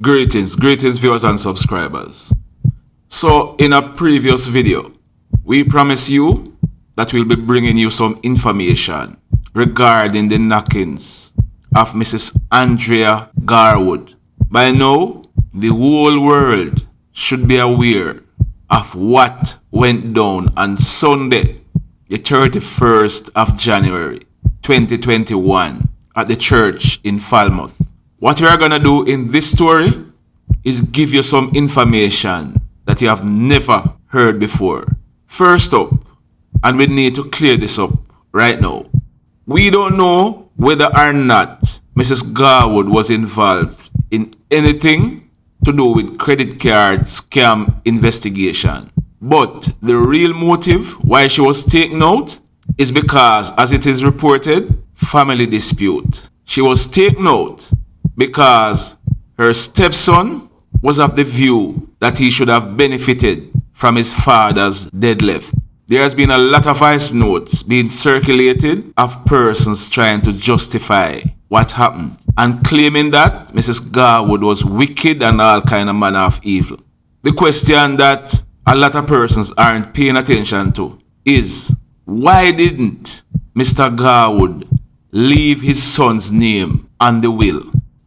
Greetings viewers and subscribers. So in a previous video, we promised you that we'll be bringing you some information regarding the knockings of Mrs. Andrea Garwood. By now, the whole world should be aware of what went down on Sunday, the 31st of January 2021 at the church in Falmouth. What we are going to do in this story is give you some information that you have never heard before. First up, and we need to clear this up right now, we don't know whether or not Mrs. Garwood was involved in anything to do with credit card scam investigation. But the real motive why she was taken out is because, as it is reported, family dispute. She was taken out because her stepson was of the view that he should have benefited from his father's deadlift. There has been a lot of voice notes being circulated of persons trying to justify what happened and claiming that Mrs. Garwood was wicked and all kind of manner of evil. The question that a lot of persons aren't paying attention to is, why didn't Mr. Garwood leave his son's name on the will?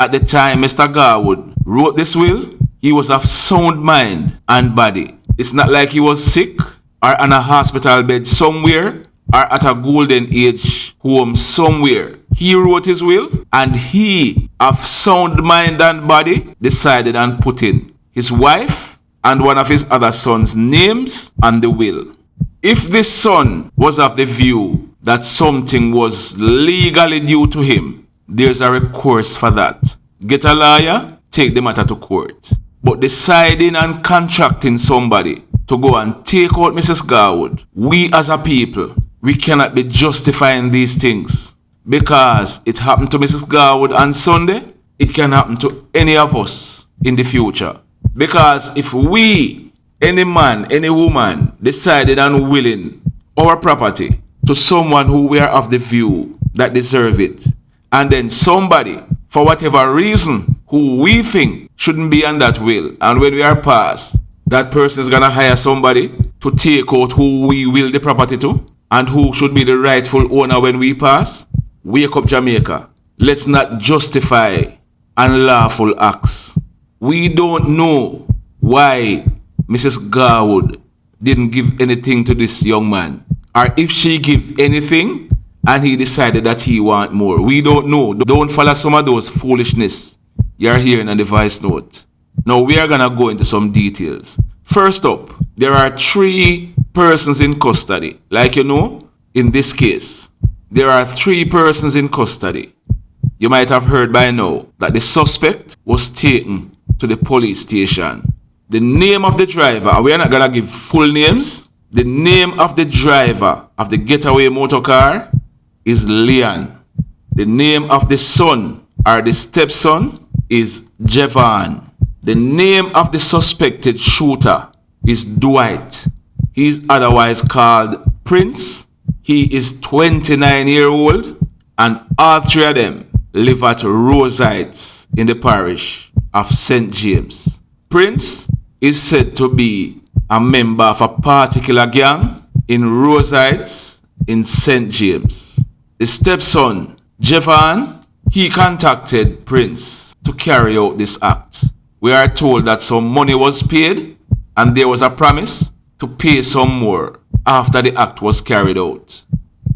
At the time Mr. Garwood wrote this will, he was of sound mind and body. It's not like he was sick or on a hospital bed somewhere or at a golden age home somewhere. He wrote his will and he, of sound mind and body, decided on putting his wife and one of his other sons' names on the will. If this son was of the view that something was legally due to him, there's a recourse for that. Get a lawyer, take the matter to court. But deciding and contracting somebody to go and take out Mrs. Garwood, we as a people, we cannot be justifying these things. Because it happened to Mrs. Garwood on Sunday, it can happen to any of us in the future. Because if we, any man, any woman, decided on willing our property to someone who we are of the view that deserve it, and then somebody, for whatever reason, who we think shouldn't be on that will, and when we are passed, that person is going to hire somebody to take out who we will the property to, and who should be the rightful owner when we pass. Wake up, Jamaica. Let's not justify unlawful acts. We don't know why Mrs. Garwood didn't give anything to this young man, or if she give anything and he decided that he want more. We don't know. Don't follow some of those foolishness you're hearing on the voice note. Now we are gonna go into some details. First up, there are 3 persons in custody. Like you know, in this case, there are 3 persons in custody. You might have heard by now that the suspect was taken to the police station. The name of the driver, and we are not gonna give full names. The name of the driver of the getaway motor car is Leon. The name of the son or the stepson is Jevan. The name of the suspected shooter is Dwight. He is otherwise called Prince. He is 29 years old, and all 3 of them live at Rose Heights in the parish of St. James. Prince is said to be a member of a particular gang in Rose Heights in St. James. The stepson, Jevan, he contacted Prince to carry out this act. We are told that some money was paid and there was a promise to pay some more after the act was carried out.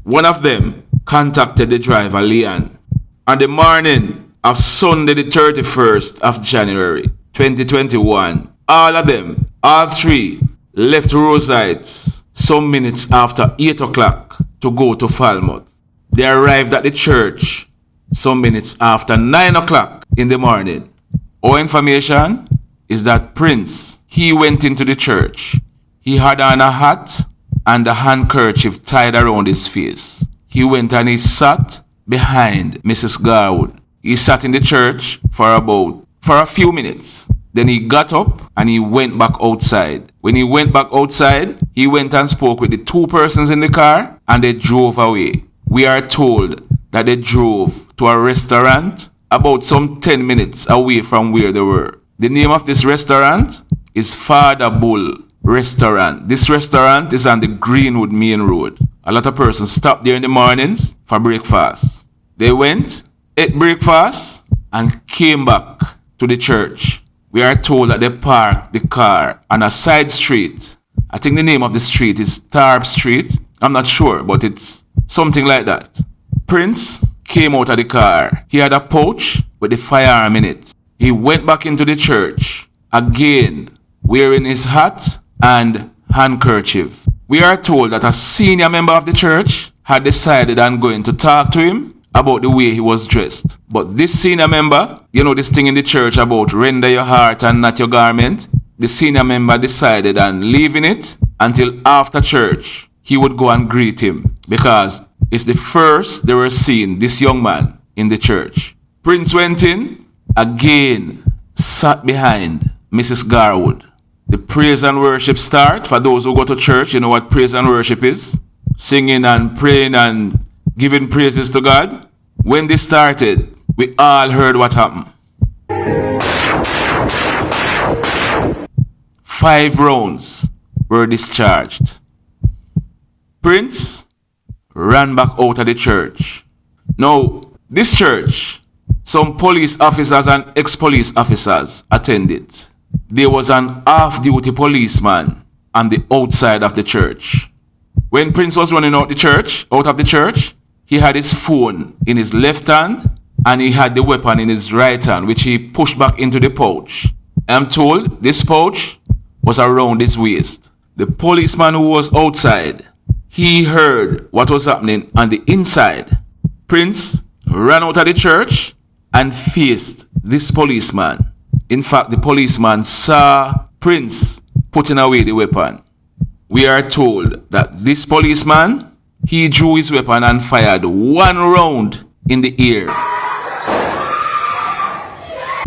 One of them contacted the driver, Leon. On the morning of Sunday the 31st of January 2021, all 3 left Rose Heights some minutes after 8 o'clock to go to Falmouth. They arrived at the church some minutes after 9 o'clock in the morning. Our information is that Prince, he went into the church. He had on a hat and a handkerchief tied around his face. He went and he sat behind Mrs. Garwood. He sat in the church for a few minutes. Then he got up and he went back outside. When he went back outside, he went and spoke with the 2 persons in the car and they drove away. We are told that they drove to a restaurant about some 10 minutes away from where they were. The name of this restaurant is Father Bull Restaurant. This restaurant is on the Greenwood Main Road. A lot of persons stop there in the mornings for breakfast. They went, ate breakfast, and came back to the church. We are told that they parked the car on a side street. I think the name of the street is Tarp Street. I'm not sure, but it's something like that. Prince came out of the car. He had a pouch with the firearm in it. He went back into the church, again wearing his hat and handkerchief. We are told that a senior member of the church had decided on going to talk to him about the way he was dressed. But this senior member, you know this thing in the church about render your heart and not your garment, the senior member decided on leaving it until after church he would go and greet him, because it's the first they were seeing this young man in the church. Prince went in, again sat behind Mrs. Garwood. The praise and worship start. For those who go to church, you know what praise and worship is. Singing and praying and giving praises to God. When this started, we all heard what happened. 5 rounds were discharged. Prince ran back out of the church. Now, this church, some police officers and ex-police officers attended. There was an off-duty policeman on the outside of the church. When Prince was running out of the church, he had his phone in his left hand and he had the weapon in his right hand, which he pushed back into the pouch. I'm told this pouch was around his waist. The policeman who was outside, he heard what was happening on the inside. Prince ran out of the church and faced this policeman. In fact, the policeman saw Prince putting away the weapon. We are told that this policeman, he drew his weapon and fired 1 round in the air.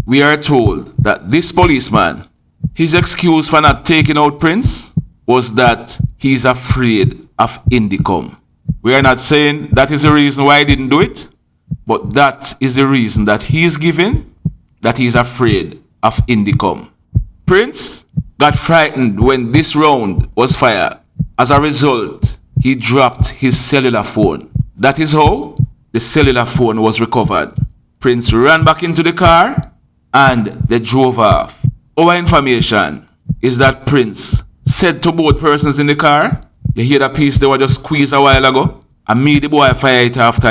We are told that this policeman, his excuse for not taking out Prince was that he's afraid of Indicom. We are not saying that is the reason why he didn't do it, but that is the reason that he's given, that he's afraid of Indicom. Prince got frightened when this round was fired. As a result, he dropped his cellular phone. That is how the cellular phone was recovered. Prince ran back into the car and they drove off. Our information is that Prince said to both persons in the car, you hear that piece they were just squeezed a while ago? And me, the boy, fire it after,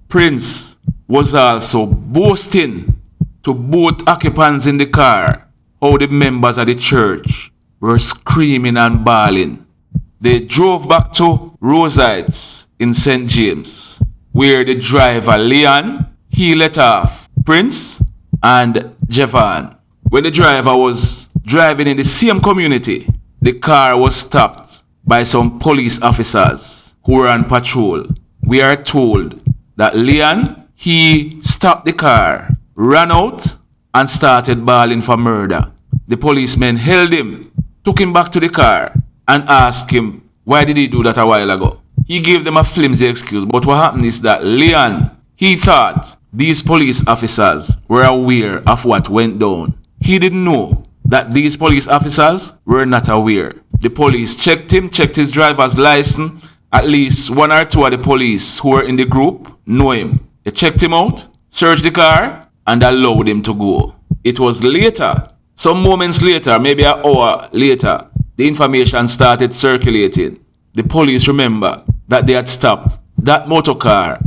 Prince was also boasting to both occupants in the car how the members of the church were screaming and bawling. They drove back to Rosites in St. James, where the driver, Leon, he let off Prince and Jevan. When the driver was driving in the same community, the car was stopped by some police officers who were on patrol. We are told that Leon, he stopped the car, ran out, and started bawling for murder. The policemen held him, took him back to the car, and asked him, why did he do that a while ago? He gave them a flimsy excuse, but what happened is that Leon, he thought these police officers were aware of what went down. He didn't know that these police officers were not aware. The police checked him, checked his driver's license. At least 1 or 2 of the police who were in the group know him. They checked him out, searched the car, and allowed him to go. It was later, some moments later, maybe an hour later, the information started circulating. The police remember that they had stopped that motor car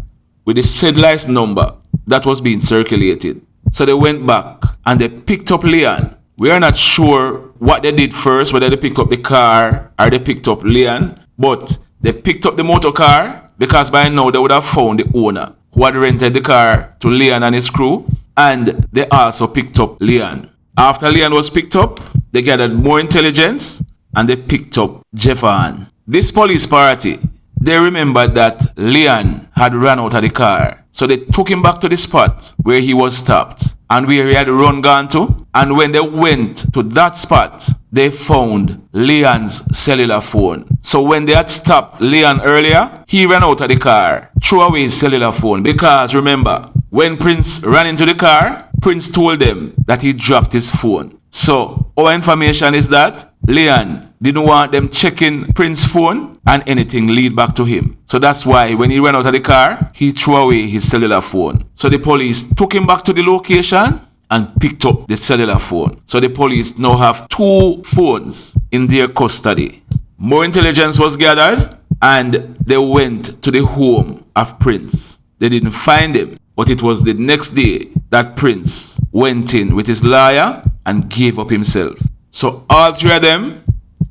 with the said license number that was being circulated. So they went back and they picked up Leon. We are not sure what they did first, whether they picked up the car or they picked up Leon, but they picked up the motor car because by now they would have found the owner who had rented the car to Leon and his crew, and they also picked up Leon. After Leon was picked up, they gathered more intelligence and they picked up Jevan. This police party, they remembered that Leon had run out of the car. So they took him back to the spot where he was stopped and where he had run gone to. And when they went to that spot, they found Leon's cellular phone. So when they had stopped Leon earlier, he ran out of the car, threw away his cellular phone. Because remember, When Prince ran into the car, Prince told them that he dropped his phone. So our information is that Leon didn't want them checking Prince's phone and anything lead back to him. So that's why when he ran out of the car, he threw away his cellular phone. So the police took him back to the location and picked up the cellular phone. So the police now have 2 phones in their custody. More intelligence was gathered and they went to the home of Prince. They didn't find him, but it was the next day that Prince went in with his lawyer and gave up himself. So all 3 of them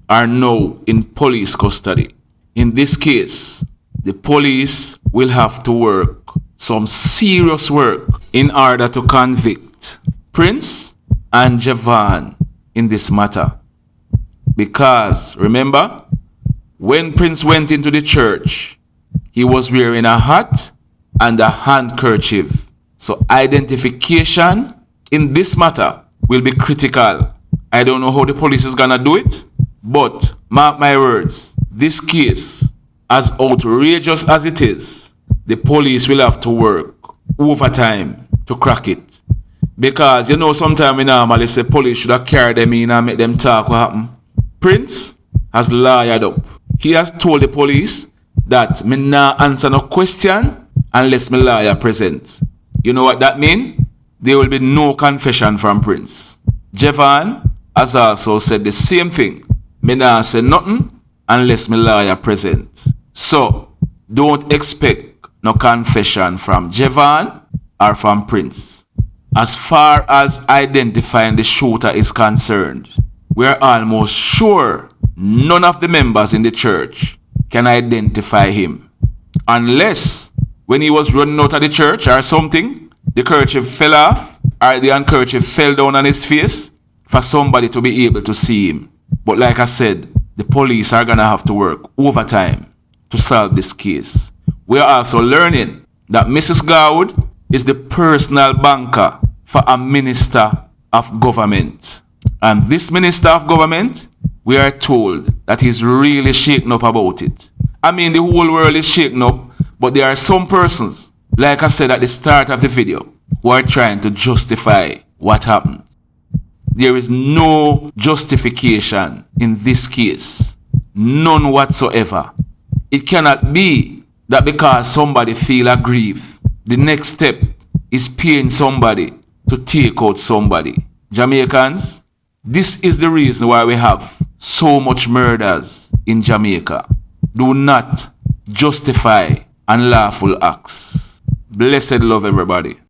are now in police custody. In this case, the police will have to work some serious work in order to convict Prince and Javon in this matter. Because remember, when Prince went into the church, he was wearing a hat and a handkerchief. So identification in this matter will be critical. I don't know how the police is gonna do it, but mark my words, this case, as outrageous as it is, the police will have to work overtime to crack it. Because you know sometimes we normally say police should have carried them in and make them talk what happened. Prince has lawyered up. He has told the police that me nah answer no question unless my lawyer present. You know what that mean? There will be no confession from Prince. Javon has also said the same thing. Me nah say nothing unless my lawyer present. So don't expect no confession from Javon or from Prince. As far as identifying the shooter is concerned, we are almost sure none of the members in the church can identify him. Unless when he was running out of the church or something, the kerchief fell off or the handkerchief fell down on his face for somebody to be able to see him. But like I said, the police are going to have to work overtime to solve this case. We are also learning that Mrs. Garwood is the personal banker for a minister of government. And this minister of government, we are told that he's really shaken up about it. I mean, the whole world is shaken up, but there are some persons, like I said at the start of the video, who are trying to justify what happened. There is no justification in this case. None whatsoever. It cannot be that because somebody feel aggrieved, the next step is paying somebody to take out somebody. Jamaicans, this is the reason why we have so much murders in Jamaica. Do not justify unlawful acts. Blessed love, everybody.